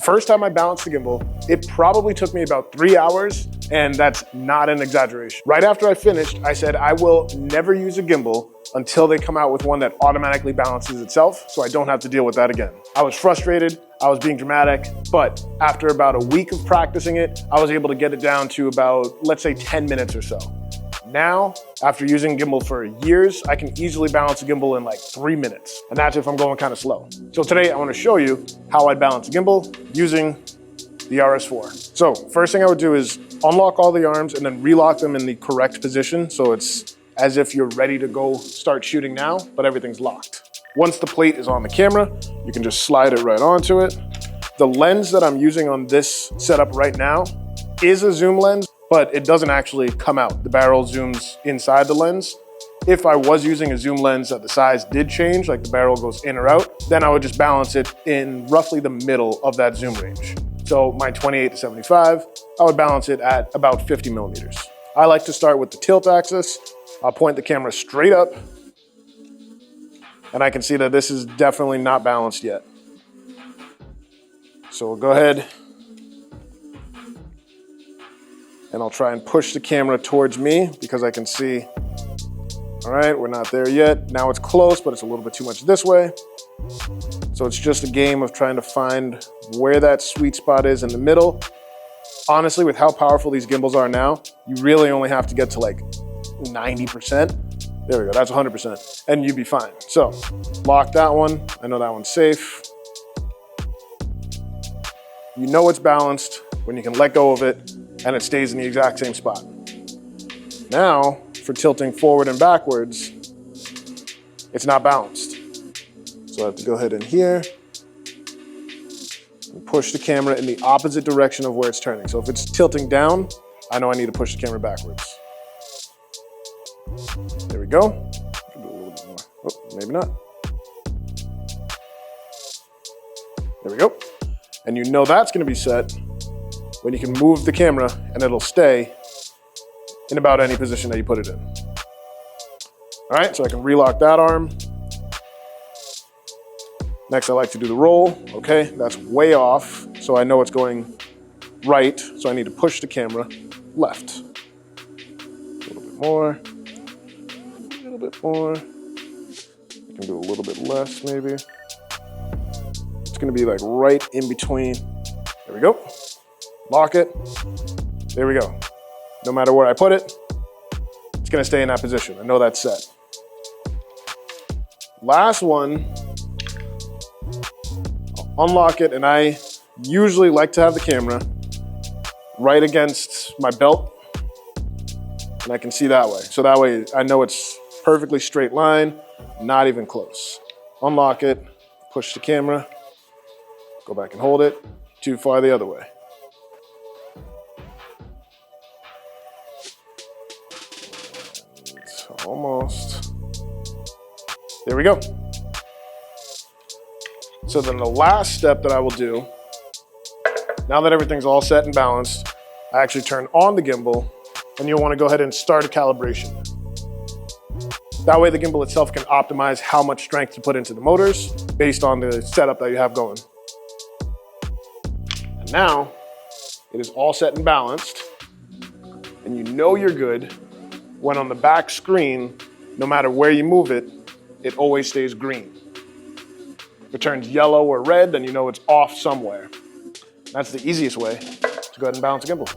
The first time I balanced the gimbal, it probably took me about 3 hours, and that's not an exaggeration. Right after I finished, I said I will never use a gimbal until they come out with one that automatically balances itself, so I don't have to deal with that again. I was frustrated, I was being dramatic, but after about a week of practicing it, I was able to get it down to about, let's say 10 minutes or so. Now, after using gimbal for years, I can easily balance a gimbal in like 3 minutes, and that's if I'm going kind of slow. So today I want to show you how I balance a gimbal using the RS4. So first thing I would do is unlock all the arms and then relock them in the correct position, so it's as if you're ready to go start shooting now, but everything's locked. Once the plate is on the camera, you can just slide it right onto it. The lens that I'm using on this setup right now is a zoom lens, but it doesn't actually come out. The barrel zooms inside the lens. If I was using a zoom lens that the size did change, like the barrel goes in or out, then I would just balance it in roughly the middle of that zoom range. So my 28 to 75, I would balance it at about 50 millimeters. I like to start with the tilt axis. I'll point the camera straight up, and I can see that this is definitely not balanced yet. So we'll go ahead, and I'll try and push the camera towards me because I can see, all right, we're not there yet. Now it's close, but it's a little bit too much this way. So it's just a game of trying to find where that sweet spot is in the middle. Honestly, with how powerful these gimbals are now, you really only have to get to like 90%. There we go, that's 100%, and you'd be fine. So, lock that one. I know that one's safe. You know it's balanced when you can let go of it and it stays in the exact same spot. Now, for tilting forward and backwards, it's not balanced. So I have to go ahead in here and push the camera in the opposite direction of where it's turning. So if it's tilting down, I know I need to push the camera backwards. There we go. Do a little bit more. Oh, maybe not. There we go. And you know that's gonna be set when you can move the camera and it'll stay in about any position that you put it in. All right, so I can relock that arm. Next, I like to do the roll. Okay, that's way off, so I know it's going right, so I need to push the camera left. A little bit more. A little bit more. I can do a little bit less, maybe. It's gonna be like right in between. There we go. Lock it. There we go. No matter where I put it, it's gonna stay in that position. I know that's set. Last one, I'll unlock it, and I usually like to have the camera right against my belt, and I can see that way. So that way I know it's perfectly straight line, not even close. Unlock it, push the camera, go back and hold it, too far the other way. And almost. There we go. So then the last step that I will do, now that everything's all set and balanced, I actually turn on the gimbal, and you'll want to go ahead and start a calibration. That way the gimbal itself can optimize how much strength to put into the motors based on the setup that you have going. And now it is all set and balanced, and you know you're good when on the back screen, no matter where you move it, it always stays green. If it turns yellow or red, then you know it's off somewhere. That's the easiest way to go ahead and balance a gimbal.